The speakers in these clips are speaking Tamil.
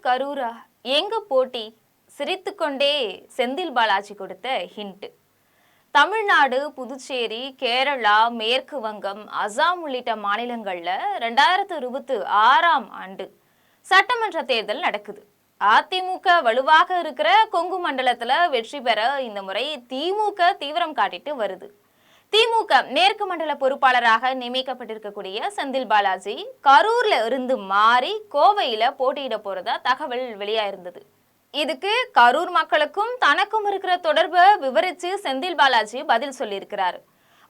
கரூரா எங்க போட்டி? சிரித்துக்கொண்டே செந்தில் பாலாஜி கொடுத்த ஹிண்ட். தமிழ்நாடு, புதுச்சேரி, கேரளா, மேற்கு வங்கம், அசாம் உள்ளிட்ட மாநிலங்கள்ல 2026ஆம் ஆண்டு சட்டமன்ற தேர்தல் நடக்குது. அதிமுக வலுவாக இருக்கிற கொங்கு மண்டலத்துல வெற்றி பெற இந்த முறை திமுக தீவிரம் காட்டிட்டு வருது. திமுக மேற்கு மண்டல பொறுப்பாளராக நியமிக்கப்பட்டிருக்கக்கூடிய செந்தில் பாலாஜி கரூர்ல இருந்து மாறி கோவையில போட்டியிட போறதா தகவல் வெளியாயிருந்தது. இதுக்கு கரூர் மக்களுக்கும் தனக்கும் இருக்கிற தொடர்பை விவரிச்சு செந்தில் பாலாஜி பதில் சொல்லியிருக்கிறாரு.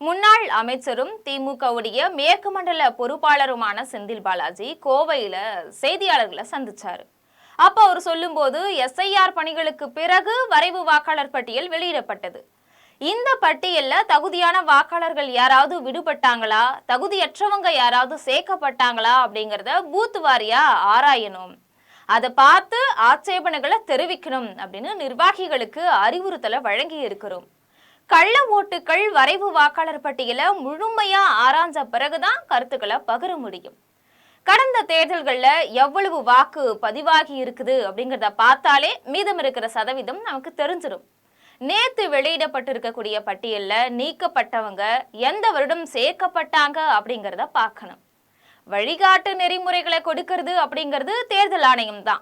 முன்னாள் அமைச்சரும் திமுகவுடைய மேற்கு மண்டல பொறுப்பாளருமான செந்தில் பாலாஜி கோவையில செய்தியாளர்களை சந்திச்சாரு. அப்ப அவர் சொல்லும் போது SIR பணிகளுக்கு பிறகு வரைவு வாக்காளர் பட்டியல் வெளியிடப்பட்டது. இந்த பட்டியல்ல தகுதியான வாக்காளர்கள் யாராவது விடுபட்டாங்களா, தகுதியற்றவங்க யாராவது சேர்க்கப்பட்டாங்களா அப்படிங்கறத பூத் வாரியா ஆராயணும், அதை பார்த்து ஆட்சேபனைகளை தெரிவிக்கணும் அப்படின்னு நிர்வாகிகளுக்கு அறிவுறுத்தலை வழங்கி இருக்கிறோம். கள்ள ஓட்டுக்கள் வரைவு வாக்காளர் பட்டியலை முழுமையா ஆராய்ஞ்ச பிறகுதான் கருத்துக்களை பகிர முடியும். கடந்த தேர்தல்கள்ல எவ்வளவு வாக்கு பதிவாகி இருக்குது அப்படிங்கிறத பார்த்தாலே மீதம் இருக்கிற சதவீதம் நமக்கு தெரிஞ்சிடும். நேத்து வெளியிடப்பட்டிருக்கக்கூடிய பட்டியல்ல நீக்கப்பட்டவங்க எந்த வருடம் சேர்க்கப்பட்டாங்க அப்படிங்கிறத பார்க்கணும். வழிகாட்டு நெறிமுறைகளை கொடுக்கிறது அப்படிங்கிறது தேர்தல் ஆணையம் தான்.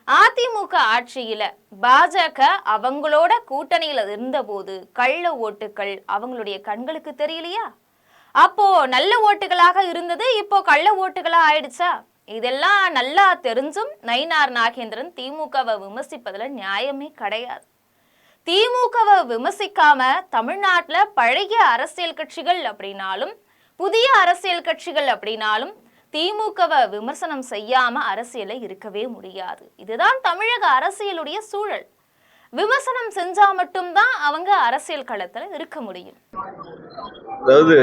அதிமுக ஆட்சியில பாஜக அவங்களோட கூட்டணியில இருந்த போது கள்ள ஓட்டுக்கள் அவங்களுடைய கண்களுக்கு தெரியலையா? அப்போ நல்ல ஓட்டுகளாக இருந்தது, இப்போ கள்ள ஓட்டுகளா ஆயிடுச்சா? இதெல்லாம் நல்லா தெரிஞ்சும் நயினார் நாகேந்திரன் திமுகவை விமர்சிப்பதுல நியாயமே கிடையாது. திமுகவை விமர்சிக்காம தமிழ்நாட்டுல பழைய அரசியல் கட்சிகள் அப்படின்னாலும் புதிய அரசியல் கட்சிகள் அப்படின்னாலும் திமுகவை விமர்சனம் செய்யாம அரசியல இருக்கவே முடியாது. இதுதான் தமிழக அரசியலுடைய சூழல். விமர்சனம் செஞ்சா மட்டும்தான் அவங்க அரசியல் களத்துல இருக்க முடியும். அதாவது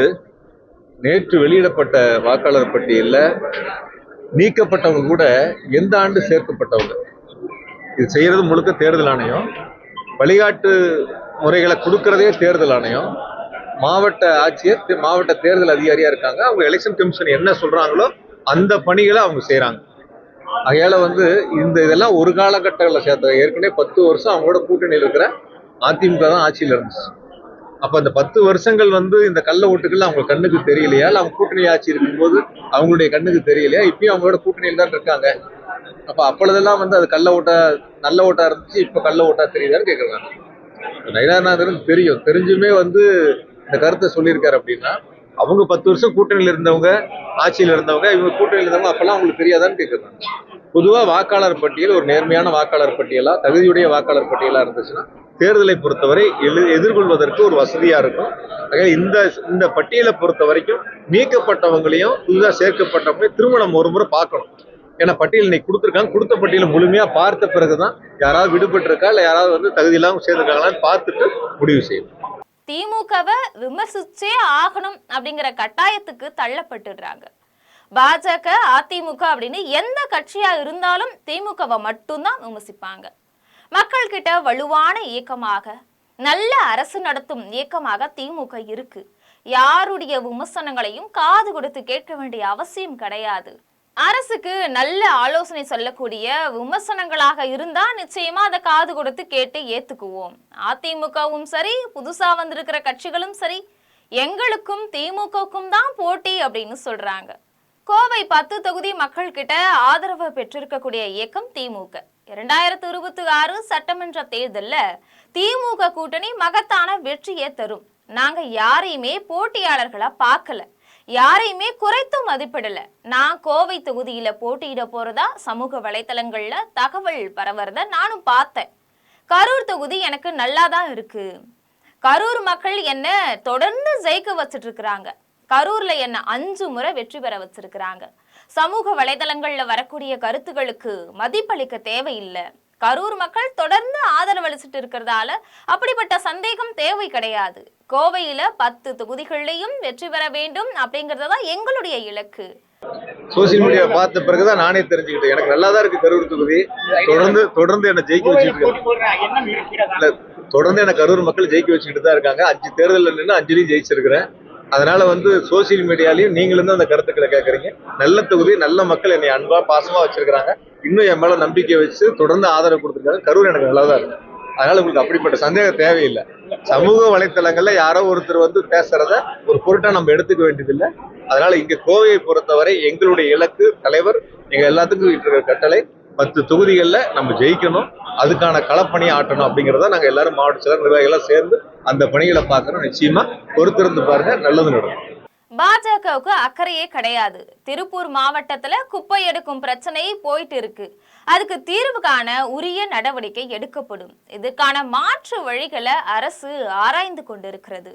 நேற்று வெளியிடப்பட்ட வாக்காளர் பட்டியல்ல நீக்கப்பட்டவங்க கூட எந்த ஆண்டு சேர்க்கப்பட்டவங்க, இது செய்யறது முழுக்க தேர்தல் ஆணையம். வழிகாட்டு முறைகளை கொடுக்கறதே தேர்தல் ஆணையம். மாவட்ட ஆட்சியர், மாவட்ட தேர்தல் அதிகாரியா இருக்காங்க. அவங்க எலெக்ஷன் கமிஷன் என்ன சொல்றாங்களோ அந்த பணிகளை அவங்க செய்யறாங்க. அதையால இதெல்லாம் ஒரு காலகட்டத்தில் சேர்த்த. ஏற்கனவே 10 வருஷம் அவங்களோட கூட்டணியில் இருக்கிற அதிமுக தான் ஆட்சியில் இருந்துச்சு. அப்ப அந்த 10 வருஷங்கள் இந்த கள்ள ஓட்டுகள் அவங்க கண்ணுக்கு தெரியலையா, இல்ல அவங்க கூட்டணி ஆட்சி இருக்கும்போது அவங்களுடைய கண்ணுக்கு தெரியலையா? இப்பயும் அவங்களோட கூட்டணியில் தான் இருக்காங்க. அப்ப அப்பொழுதெல்லாம் அது கள்ள ஓட்டா நல்ல ஓட்டா இருந்துச்சு, இப்ப கள்ள ஓட்டா தெரியுதான்னு கேக்குறாங்க. நயினார் தெரிஞ்சுமே இந்த கருத்தை சொல்லியிருக்காரு. அப்படின்னா அவங்க 10 வருஷம் கூட்டணியில் இருந்தவங்க, ஆட்சியில் இருந்தவங்க, இவங்க கூட்டணியில் இருந்தவங்க, அப்பெல்லாம் அவங்களுக்கு தெரியாதான்னு கேக்குறாங்க. பொதுவா வாக்காளர் பட்டியல் ஒரு நேர்மையான வாக்காளர் பட்டியலா, தகுதியுடைய வாக்காளர் பட்டியலா இருந்துச்சுன்னா தேர்தலை பொறுத்தவரை எதிர்கொள்வதற்கு ஒரு வசதியா இருக்கும். இந்த பட்டியலை பொறுத்த வரைக்கும் நீக்கப்பட்டவங்களையும் புதிதாக சேர்க்கப்பட்டவங்களையும் திருமணம் ஒரு முறை பார்க்கணும். ஏன்னா பட்டியல் இன்னைக்கு கொடுத்துருக்காங்க, கொடுத்த பட்டியலை முழுமையா பார்த்த பிறகுதான் யாராவது விடுபட்டு இருக்கா, இல்ல யாராவது தகுதி இல்லாம சேர்ந்திருக்காங்களான்னு பார்த்துட்டு முடிவு செய்யணும். திமுகவை விமர்சிச்சே ஆகணும் அப்படிங்கிற கட்டாயத்துக்கு தள்ளப்பட்டுடுறாங்க. பாஜக, அதிமுக அப்படின்னு எந்த கட்சியா இருந்தாலும் திமுகவை மட்டும்தான் விமர்சிப்பாங்க. மக்கள் கிட்ட வலுவான இயக்கமாக, நல்ல அரசு நடத்தும் இயக்கமாக திமுக இருக்கு. யாருடைய விமர்சனங்களையும் காது கொடுத்து கேட்க வேண்டிய அவசியம் கிடையாது. அரசுக்கு நல்ல ஆலோசனை சொல்லக்கூடிய விமர்சனங்களாக இருந்தா நிச்சயமா அதை காது கொடுத்து கேட்டு ஏத்துக்குவோம். அதிமுகவும் சரி, புதுசா வந்திருக்கிற கட்சிகளும் சரி, எங்களுக்கும் திமுகவுக்கும் தான் போட்டி அப்படின்னு சொல்றாங்க. கோவை 10 தொகுதி மக்கள் கிட்ட ஆதரவு பெற்றிருக்கக்கூடிய இயக்கம் திமுக. 2026 சட்டமன்ற தேர்தல்ல திமுக கூட்டணி மகத்தான வெற்றியை தரும். நாங்க யாரையுமே போட்டியாளர்களா பார்க்கல, யாரையுமே குறைத்து மதிப்பிடல. நான் கோவை தொகுதியில போட்டியிட போறதா சமூக வலைத்தளங்கள்ல தகவல் பரவறத நானும் பார்த்தேன். கரூர் தொகுதி எனக்கு நல்லாதான் இருக்கு. கரூர் மக்கள் என்ன தொடர்ந்து ஜெயிக்க வச்சுட்டு இருக்கிறாங்க. கரூர்ல என்ன 5 முறை வெற்றி பெற வச்சிருக்கிறாங்க. சமூக வலைதளங்கள்ல வரக்கூடிய கருத்துகளுக்கு மதிப்பளிக்க தேவையில்லை. கரூர் மக்கள் தொடர்ந்து ஆதரவளிச்சுட்டு இருக்கிறதால அப்படிப்பட்ட சந்தேகம் தேவை கிடையாது. கோவையில 10 தொகுதிகளையும் வெற்றி பெற வேண்டும் அப்படிங்கறதுதான் எங்களுடைய இலக்கு. சோசியல் மீடியா பார்த்த பிறகுதான் நானே தெரிஞ்சுக்கிட்டேன். எனக்கு நல்லாதான் இருக்கு கரூர் தொகுதி. தொடர்ந்து என்ன ஜெயிக்க வச்சுட்டு தொடர்ந்து என்ன கரூர் மக்கள் ஜெயிக்க வச்சுக்கிட்டு தான் இருக்காங்க. 5 தேர்தலில் நின்று 5லையும் ஜெயிச்சிருக்கிறேன். அதனால சோசியல் மீடியாலையும் நீங்களும் தான் அந்த கருத்துக்களை கேட்கறீங்க. நல்ல தொகுதி, நல்ல மக்கள் என்னை அன்பா பாசமா வச்சிருக்கிறாங்க. இன்னும் என் மேல நம்பிக்கை வச்சு தொடர்ந்து ஆதரவு கொடுத்துருக்காங்க. கரூர் எனக்கு நல்லதா இருக்கு. அதனால உங்களுக்கு அப்படிப்பட்ட சந்தேகம் தேவையில்லை. சமூக வலைத்தளங்கள்ல யாரோ ஒருத்தர் வந்து பேசுறத ஒரு பொருட்டா நம்ம எடுத்துக்க வேண்டியதில்லை. அதனால இங்க கோவையை பொறுத்தவரை எங்களுடைய இலக்கு தலைவர் எங்க எல்லாத்துக்கும் இருக்கிற கட்டளை 10 தொகுதிகளில் நம்ம ஜெயிக்கணும், அதுக்கான களப்பணியை ஆட்டணும் அப்படிங்கிறத நாங்க எல்லாரும் மாவட்ட செயலர் நிர்வாகிகள் சேர்ந்து அந்த பணிகளை பார்க்கறோம். நிச்சயமா பொறுத்திருந்து பாருங்க, நல்லது நடக்கும். பாஜகவுக்கு அக்கறையே கிடையாது. திருப்பூர் மாவட்டத்துல குப்பை எடுக்கும் பிரச்சனை போயிட்டு இருக்கு. அதுக்கு தீர்வு காண உரிய நடவடிக்கை எடுக்கப்படும். இதுக்கான மாற்று வழிகளை அரசு ஆராய்ந்து கொண்டிருக்கிறது.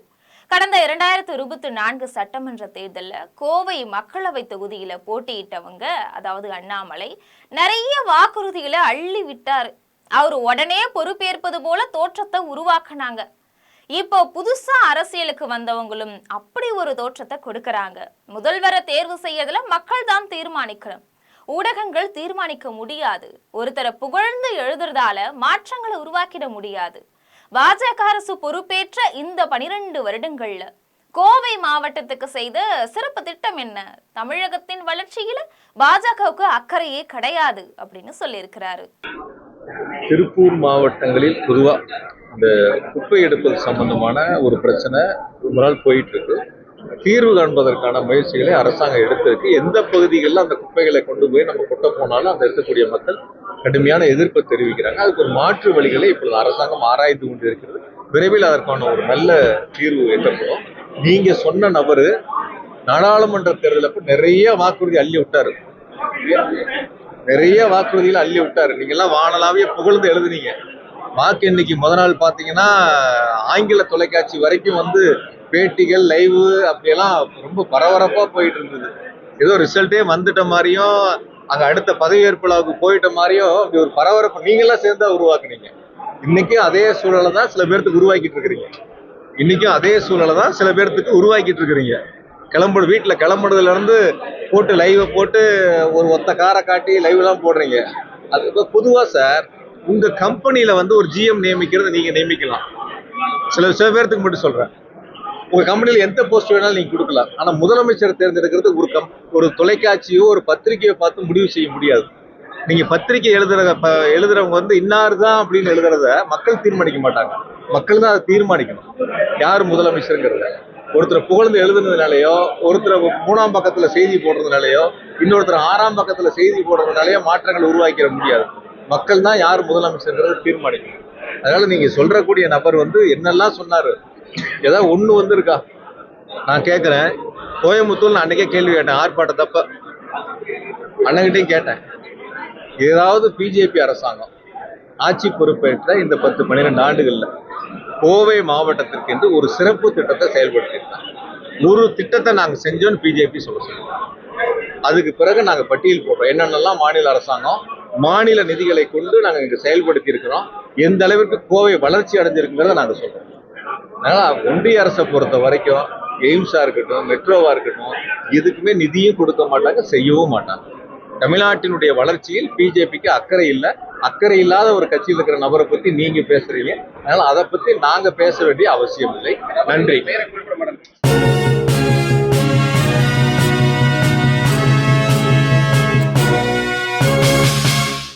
கடந்த 2024 சட்டமன்ற தேர்தலில் கோவை மக்களவை தொகுதியில போட்டியிட்டவங்க, அதாவது அண்ணாமலை, நிறைய வாக்குறுதிகளை அள்ளி விட்டாரு. அவர் உடனே பொறுப்பேற்பது போல தோற்றத்தை உருவாக்குனாங்க. இப்போ புதுசா அரசியலுக்கு வந்தவங்களும் அப்படி ஒரு தோற்றத்தை கொடுக்கறாங்க. முதல்வரை தேர்வு செய்யறதுல மக்கள் தான் தீர்மானிக்கணும், ஊடகங்கள் தீர்மானிக்க முடியாது. ஒருத்தரை புகழ்ந்து எழுதுறதால மாற்றங்களை உருவாக்கிட முடியாது. பாஜக அரசு பொறுப்பேற்ற இந்த 12 வருடங்கள்ல கோவை மாவட்டத்துக்கு செய்த சிறப்பு திட்டம் என்ன? தமிழகத்தின் வளர்ச்சியில பாஜகவுக்கு அக்கறையே கிடையாது அப்படின்னு சொல்லியிருக்கிறாரு. திருப்பூர் மாவட்டங்களில் பொதுவா இந்த குப்பை எடுப்பது சம்பந்தமான ஒரு பிரச்சனை ரொம்ப நாள் போயிட்டு இருக்கு. தீர்வு காண்பதற்கான முயற்சிகளை அரசாங்கம் எடுத்திருக்கு. எந்த பகுதிகளில் அந்த குப்பைகளை கொண்டு போய் நம்ம கொட்ட போனாலும் அந்த இருக்கக்கூடிய மக்கள் கடுமையான எதிர்ப்பை தெரிவிக்கிறாங்க. அதுக்கு ஒரு மாற்று வழிகளை இப்பொழுது அரசாங்கம் ஆராய்ந்து கொண்டு இருக்கிறது. விரைவில் அதற்கான ஒரு நல்ல தீர்வு எட்டப்படும். நீங்க சொன்ன நபரு நாடாளுமன்ற தேர்தலுக்கு நிறைய வாக்குறுதி அள்ளி விட்டாரு. நிறைய வாக்குறுதிகளை அள்ளி விட்டாரு. நீங்க எல்லாம் வானலாவே புகழ்ந்து எழுதுனீங்க. வாக்கு எண்ணிக்கை முதல் நாள் பாத்தீங்கன்னா ஆங்கில தொலைக்காட்சி வரைக்கும் வந்து பேட்டிகள் லைவ் அப்படியெல்லாம் ரொம்ப பரபரப்பா போயிட்டு இருந்தது. ஏதோ ரிசல்ட்டே வந்துட்ட மாதிரியும் அங்க அடுத்த பதவியேற்பு விழாவுக்கு போயிட்ட மாதிரியும் அப்படி ஒரு பரபரப்பு நீங்கெல்லாம் சேர்ந்தா உருவாக்குனீங்க. இன்னைக்கும் அதே சூழலை தான் சில பேர்த்துக்கு உருவாக்கிட்டு இருக்கிறீங்க. இன்னைக்கும் அதே சூழலை தான் சில பேர்த்துக்கு உருவாக்கிட்டு இருக்கிறீங்க. வீட்டுல கிளம்புறதுல இருந்து போட்டு லைவ் போட்டு ஒரு ஒத்த காரை காட்டி லைவ் எல்லாம் போடுறீங்க. அது பொதுவா சார், உங்க கம்பெனியில வந்து ஒரு ஜிஎம் நியமிக்கிறது நீங்க நியமிக்கலாம். சில பேர்த்துக்கு மட்டும் சொல்றேன், உங்க கம்பெனியில எந்த போஸ்ட் வேணாலும் நீங்க கொடுக்கலாம். ஆனா முதலமைச்சர் தேர்ந்தெடுக்கிறது ஒரு தொலைக்காட்சியோ ஒரு பத்திரிகையோ பார்த்து முடிவு செய்ய முடியாது. நீங்க பத்திரிகை எழுதுறவங்க வந்து இன்னாருதான் அப்படின்னு எழுதுறத மக்கள் தீர்மானிக்க மாட்டாங்க. மக்கள் தான் அதை தீர்மானிக்கணும் யார் முதலமைச்சருங்கிறத. ஒருத்தரை புகழ்ந்து எழுதுனதுனாலயோ, ஒருத்தரை 3ஆம் பக்கத்துல செய்தி போடுறதுனாலயோ, இன்னொருத்தர் 6ஆம் பக்கத்துல செய்தி போடுறதுனாலயோ மாற்றங்கள் உருவாக்கிட முடியாது. மக்கள் தான் யார் முதலமைச்சர்ங்கிறத தீர்மானிக்கணும். அதனால நீங்க சொல்றக்கூடிய நபர் வந்து என்னெல்லாம் சொன்னாரு, ஏதாவது ஒண்ணு வந்து இருக்கா? நான் கேட்கிறேன், கோயம்புத்தூர் நான் அன்னைக்கே கேள்வி கேட்டேன், ஆர்ப்பாட்டத்தப்ப அண்ணகிட்டையும் கேட்டேன், ஏதாவது பிஜேபி அரசாங்கம் ஆட்சி பொறுப்பேற்ற இந்த 10-12 ஆண்டுகள்ல கோவை மாவட்டத்திற்கு என்று ஒரு சிறப்பு திட்டத்தை செயல்படுத்தியிருக்காங்க. ஒரு திட்டத்தை நாங்க செஞ்சோன்னு பிஜேபி சொல்லுவோம். அதுக்கு பிறகு நாங்க பட்டியல் போடுறோம் என்னென்னலாம் மாநில அரசாங்கம் மாநில நிதிகளை கொண்டு நாங்க இங்க செயல்படுத்தி இருக்கிறோம், எந்த அளவிற்கு கோவை வளர்ச்சி அடைஞ்சிருக்குங்கிறத நாங்க சொல்றோம். அதனால ஒன்றிய அரசை பொறுத்த வரைக்கும் எய்ம்ஸா இருக்கட்டும், மெட்ரோவா இருக்கட்டும், எதுக்குமே நிதியும் கொடுக்க மாட்டாங்க, செய்யவும் மாட்டாங்க. தமிழ்நாட்டினுடைய வளர்ச்சியில் பிஜேபிக்கு அக்கறை இல்லை. அக்கறை இல்லாத ஒரு கட்சியில் இருக்கிற நபரை பத்தி நீங்க பேசுறீங்க. அதனால அதை பத்தி நாங்க பேச வேண்டிய அவசியம் இல்லை. நன்றி.